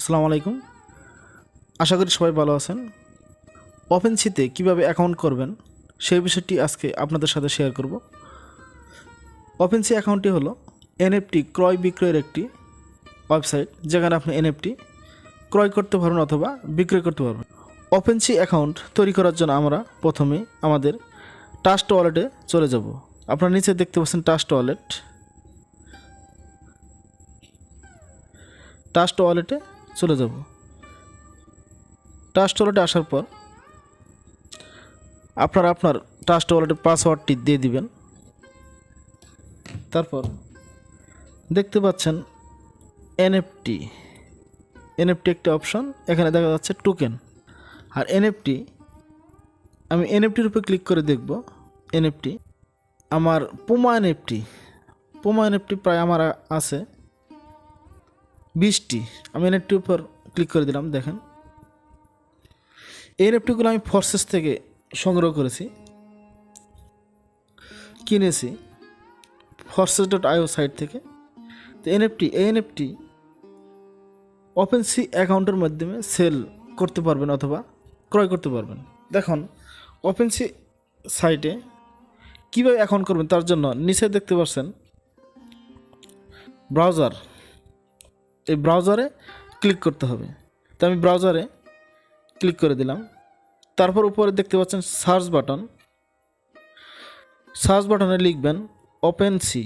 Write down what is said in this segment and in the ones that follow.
আসসালামু আলাইকুম। আশা করি সবাই ভালো আছেন। ওপেনসিতে কিভাবে অ্যাকাউন্ট করবেন সেই বিষয়টি আজকে আপনাদের সাথে শেয়ার করব। ওপেনসি অ্যাকাউন্টটি হলো এনএফটি ক্রয় বিক্রয়ের একটি ওয়েবসাইট, যেখানে আপনি এনএফটি ক্রয় করতে পারবেন অথবা বিক্রয় করতে পারবেন। ওপেনসি অ্যাকাউন্ট তৈরি করার জন্য আমরা প্রথমেই আমাদের ট্রাস্ট ওয়ালেটে চলে যাব। আপনারা নিচে দেখতে পাচ্ছেন ট্রাস্ট ওয়ালেটে চলে যাব। ট্রাস্ট ওয়ালেটে আসার পর আপনারা আপনার ট্রাস্ট ওয়ালেটের পাসওয়ার্ডটি দিয়ে দিবেন। তারপর দেখতে পাচ্ছেন এনএফটি একটি অপশন, এখানে দেখা যাচ্ছে টোকেন। আর আমি এনএফটির উপরে ক্লিক করে দেখব। এনএফটি আমার পুমা এনএফটি প্রায় আমার আছে 20টি। আমি এনএফটির উপর ক্লিক করে দিলাম। দেখেন এই এনএফটিগুলো আমি ফোর্সেস থেকে সংগ্রহ করেছি, কিনেছি forces.io সাইট থেকে। তো এনএফটি ওপেনসি অ্যাকাউন্টের মাধ্যমে সেল করতে পারবেন অথবা ক্রয় করতে পারবেন। দেখুন ওপেনসি সাইটে কীভাবে অ্যাকাউন্ট করবেন তার জন্য নিচে দেখতে পাচ্ছেন ব্রাউজার, এই ব্রাউজারে ক্লিক করতে হবে। তো আমি ব্রাউজারে ক্লিক করে দিলাম। তারপর উপরে দেখতে পাচ্ছেন সার্চ বাটনে লিখবেন ওপেনসি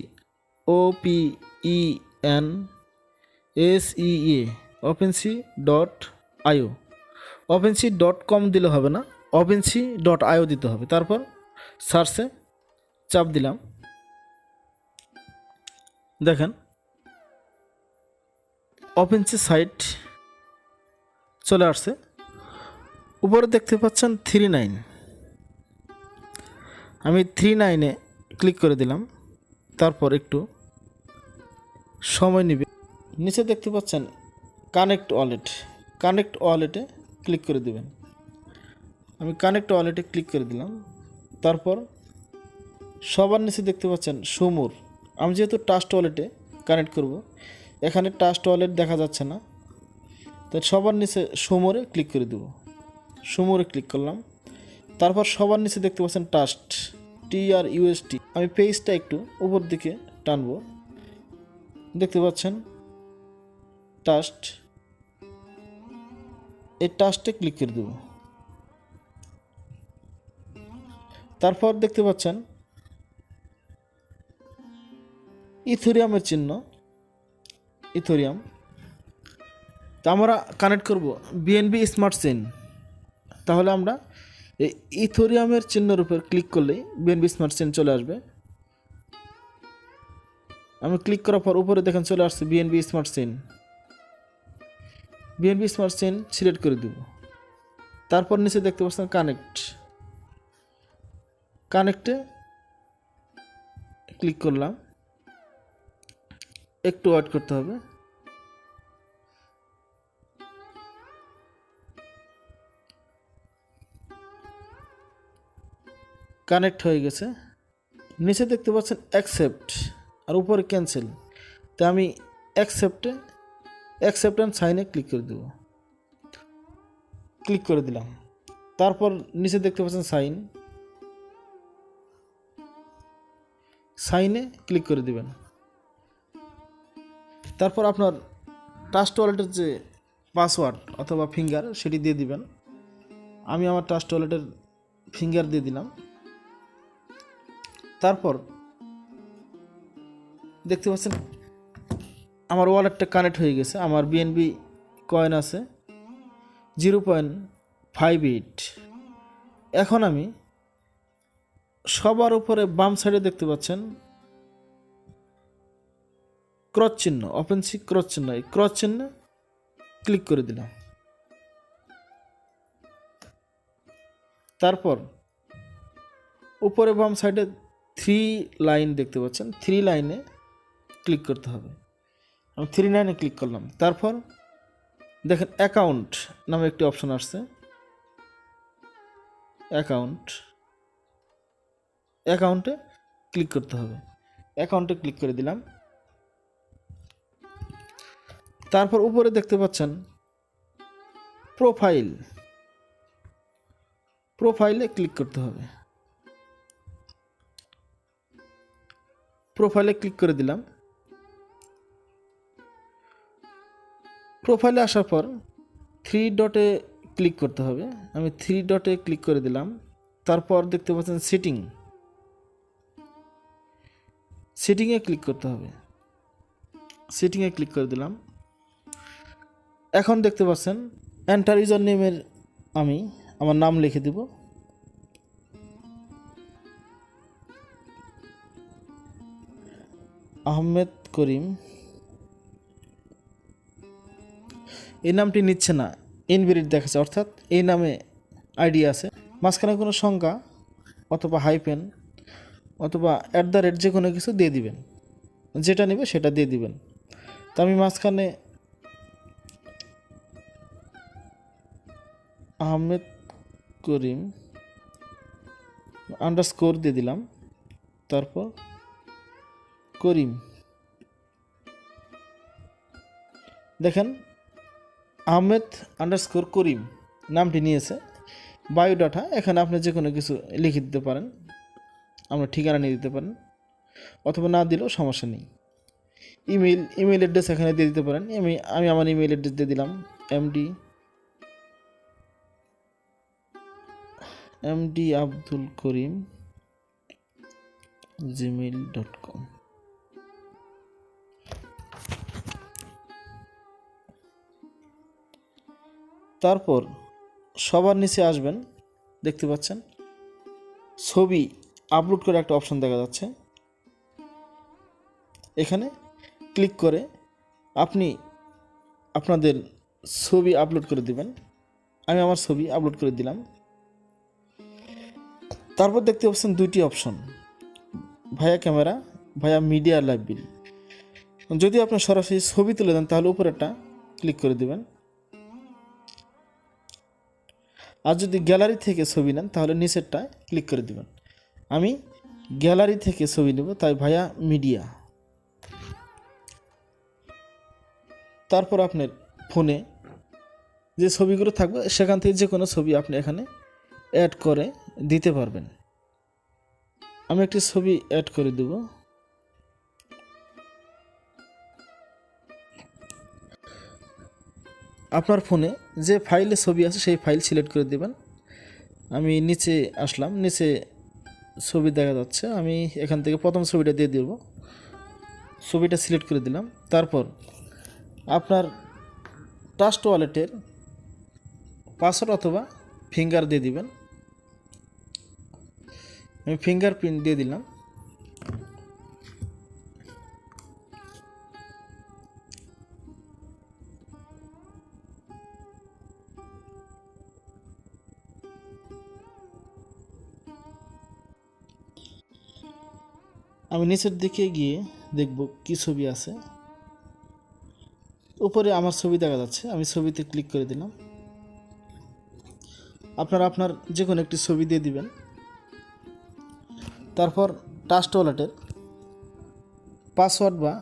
OPENSEA opensea.io। opensea.com দিলে হবে না, opensea.io দিতে হবে। তারপর সার্চে চাপ দিলাম। দেখেন ওপেনসি সাইট চলে আসছে। উপরে দেখতে পাচ্ছেন 39, আমি 39-এ ক্লিক করে দিলাম। তারপর একটু সময় নেবে। নিচে দেখতে পাচ্ছেন কানেক্ট ওয়ালেটে ক্লিক করে দিবেন। আমি কানেক্ট ওয়ালেটে ক্লিক করে দিলাম। তারপর সবার নিচে দেখতে পাচ্ছেন সমুর। আমি যেহেতু ট্রাস্ট ওয়ালেটে কানেক্ট করব, এখানে ট্রাস্ট ওয়ালেট দেখা যাচ্ছে না, তাই সবার নিচে সমুরে ক্লিক করে দেব। সমুরে ক্লিক করলাম। তারপর সবার নিচে দেখতে পাচ্ছেন TRUST। আমি পেজটা একটু উপর দিকে টানবো। দেখতে পাচ্ছেন ট্রাস্ট, এই ট্রাস্টে ক্লিক করে দেব। তারপর দেখতে পাচ্ছেন ইথেরিয়ামের চিহ্ন, ইথেরিয়াম। তা আমরা কানেক্ট করব বিএনবি স্মার্ট চেইন। তাহলে আমরা এই ইথেরিয়ামের চিহ্নের উপর ক্লিক করলেই বিএনবি স্মার্ট চেইন চলে আসবে। আমি ক্লিক করার পর উপরে দেখেন চলে আসছে বিএনবি স্মার্ট চেইন সিলেক্ট করে দেব। তারপর নিচে দেখতে পাচ্ছেন কানেক্টে ক্লিক করলাম। একটু ওয়েট করতে হবে। কানেক্ট হয়ে গেছে। নিচে দেখতে পাচ্ছেন অ্যাকসেপ্ট আর উপরে ক্যান্সেল। তো আমি অ্যাকসেপ্ট অ্যান্ড সাইনে ক্লিক করে দেব। ক্লিক করে দিলাম। তারপর নিচে দেখতে পাচ্ছেন সাইনে ক্লিক করে দিবেন। তারপর আপনার ট্রাস্ট ওয়ালেটের যে পাসওয়ার্ড অথবা ফিঙ্গার সেটি দিয়ে দিবেন। আমি আমার ট্রাস্ট ওয়ালেটের ফিঙ্গার দিয়ে দিলাম। তারপর দেখতে পাচ্ছেন আমার ওয়ালেটটা কানেক্ট হয়ে গেছে। আমার বিএনবি কয়েন আছে 0.58। এখন আমি সবার উপরে বাম সাইডে দেখতে পাচ্ছেন ক্রস চিহ্ন, ওপেনসি ক্রস চিহ্ন, এই ক্রস চিহ্নে ক্লিক করে দিলাম। তারপর উপরে বাম সাইডে 3 লাইন দেখতে পাচ্ছেন, 3 লাইনে ক্লিক করতে হবে। আমি 3 লাইনে ক্লিক করলাম। তারপর দেখেন অ্যাকাউন্ট নামে একটি অপশন আসছে। অ্যাকাউন্টে ক্লিক করতে হবে। অ্যাকাউন্টে ক্লিক করে দিলাম। তারপর উপরে দেখতে পাচ্ছেন প্রোফাইলে ক্লিক করতে হবে। প্রোফাইলে ক্লিক করে দিলাম। প্রোফাইলে আসার পর 3 ডটে ক্লিক করতে হবে। আমি 3 ডটে ক্লিক করে দিলাম। তারপর দেখতে পাচ্ছেন সেটিংয়ে ক্লিক করতে হবে। সেটিংয়ে ক্লিক করে দিলাম। এখন দেখতে পাচ্ছেন এন্টার ইউজার নেমের আমি আমার নাম লিখে দেব। আহমেদ করিম। এই নামটি নিচ্ছে না, ইনভ্যালিড দেখাচ্ছে, অর্থাৎ এই নামে আইডি আছে। মাঝখানে কোনো সংখ্যা অথবা হাইফেন অথবা @ যে কোনো কিছু দিয়ে দিবেন, যেটা নেবে সেটা দিয়ে দিবেন। তো আমি মাঝখানে আহমেদ করিম আন্ডারস্কোর দিয়ে দিলাম, তারপর করিম। দেখেন আহমেদ আন্ডারস্কোর করিম নামটি নিয়েছে। বায়োডাটা এখানে আপনি যে কোনো কিছু লিখে দিতে পারেন, আমরা ঠিকানা নিয়ে দিতে পারেন, অথবা না দিলেও সমস্যা নেই। ইমেল অ্যাড্রেস এখানে দিয়ে দিতে পারেন। আমি আমার ইমেল অ্যাড্রেস দিয়ে দিলাম mdabdulkarim@gmail.com। তারপর সবার নিচে আসবেন, দেখতে পাচ্ছেন ছবি আপলোড করে একটা অপশন দেখা যাচ্ছে। এখানে ক্লিক করে আপনি আপনাদের ছবি আপলোড করে দিবেন। আমি আমার ছবি আপলোড করে দিলাম। তারপর দেখতে পাচ্ছেন 2টি অপশন, ভায়া ক্যামেরা, ভায়া মিডিয়া লাইভ বিল। যদি আপনি সরাসরি ছবি তুলে দেন তাহলে উপরেরটা ক্লিক করে দিবেন, আর যদি গ্যালারি থেকে ছবি নেন তাহলে নিচেরটায় ক্লিক করে দিবেন। আমি গ্যালারি থেকে ছবি নেব, তাই ভায়া মিডিয়া। তারপর আপনার ফোনে যে ছবিগুলো থাকবে সেখান থেকে যে কোনো ছবি আপনি এখানে অ্যাড করে দিতে পারবেন। আমি একটি ছবি অ্যাড করে দেব। আপনার ফোনে যে ফাইলে ছবি আছে সেই ফাইল সিলেক্ট করে দেবেন। আমি নিচে আসলাম, নিচে ছবি দেখা যাচ্ছে। আমি এখান থেকে প্রথম ছবিটা দিয়ে দেব। ছবিটা সিলেক্ট করে দিলাম। তারপর আপনার ট্রাস্ট ওয়ালেটের পাসওয়ার্ড অথবা ফিঙ্গার দিয়ে দিবেন। আমি ফিঙ্গারপ্রিন্ট দিয়ে দিলাম। আমি নিচের দিকে গিয়ে দেখব কি ছবি আছে। উপরে আমার ছবি দেখা যাচ্ছে, আমি ছবিতে ক্লিক করে দিলাম। আপনার যে কোনো একটি ছবি দিয়ে দিবেন। তারপর ট্রাস্ট ওয়ালেটের পাসওয়ার্ড বা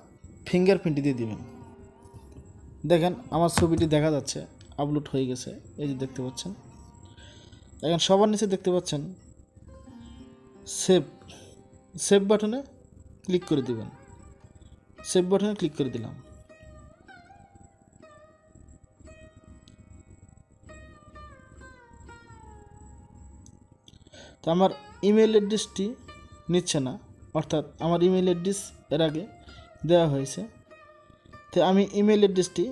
ফিঙ্গারপ্রিন্ট দিয়ে দিবেন। দেখেন আমার ছবিটি দেখা যাচ্ছে, আপলোড হয়ে গেছে, এই যে দেখতে পাচ্ছেন। এখন সবার নিচে দেখতে পাচ্ছেন সেভ বাটনে ক্লিক করে দিবেন। সেভ বাটনে ক্লিক করে দিলাম। তো আমার ইমেল অ্যাড্রেসটি নিচ্ছে না, অর্থাৎ আমার ইমেল অ্যাড্রেস এর আগে দেওয়া হয়েছে। তো আমি ইমেল অ্যাড্রেসটি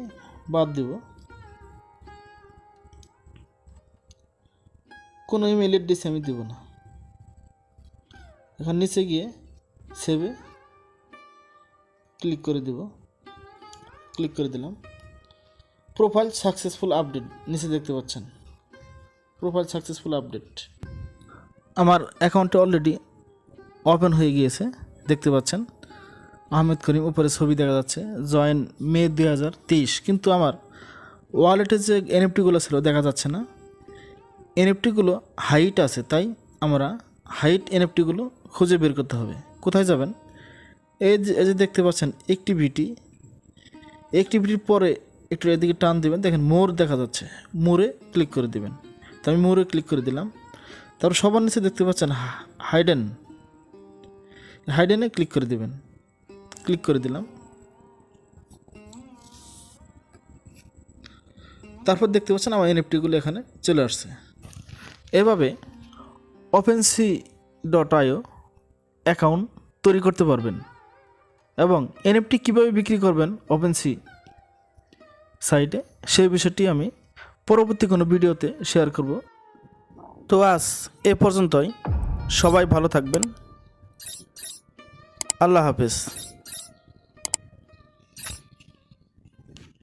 বাদ দেব। কোনো ইমেল অ্যাড্রেস আমি দেব না। এখন নিচে গিয়ে সেভে ক্লিক করে দেব। ক্লিক করে দিলাম। প্রোফাইল সাকসেসফুল আপডেট নিচে দেখতে পাচ্ছেন, প্রোফাইল সাকসেসফুল আপডেট। আমার অ্যাকাউন্টে অলরেডি ওপেন হয়ে গিয়েছে, দেখতে পাচ্ছেন আহমেদ করিম, উপরে ছবি দেখা যাচ্ছে, জয়েন মে 2023। কিন্তু আমার ওয়ালেটে যে এনএফটিগুলো ছিল দেখা যাচ্ছে না। এনএফটিগুলো হাইট আছে, তাই আমরা হাইট এনএফটিগুলো খুঁজে বের করতে হবে। কোথায় যাবেন? এই যে দেখতে পাচ্ছেন অ্যাক্টিভিটির পরে একটু এদিকে টান দিবেন, দেখেন মোর দেখা যাচ্ছে, মোরে ক্লিক করে দিবেন। তো আমি মোরে ক্লিক করে দিলাম। তারপর সবার নিচে দেখতে পাচ্ছেন হাইডেনে ক্লিক করে দিবেন। ক্লিক করে দিলাম। তারপর দেখতে পাচ্ছেন আমার এনএফটিগুলো এখানে চলে আসছে। এভাবে Opensea.io অ্যাকাউন্ট তৈরি করতে পারবেন এবং এনএফটি কীভাবে বিক্রি করবেন Opensea সাইটে, সেই বিষয়টি আমি পরবর্তী কোনো ভিডিওতে শেয়ার করব। তো আজ এ পর্যন্তই। সবাই ভালো থাকবেন। আল্লাহ হাফেজ।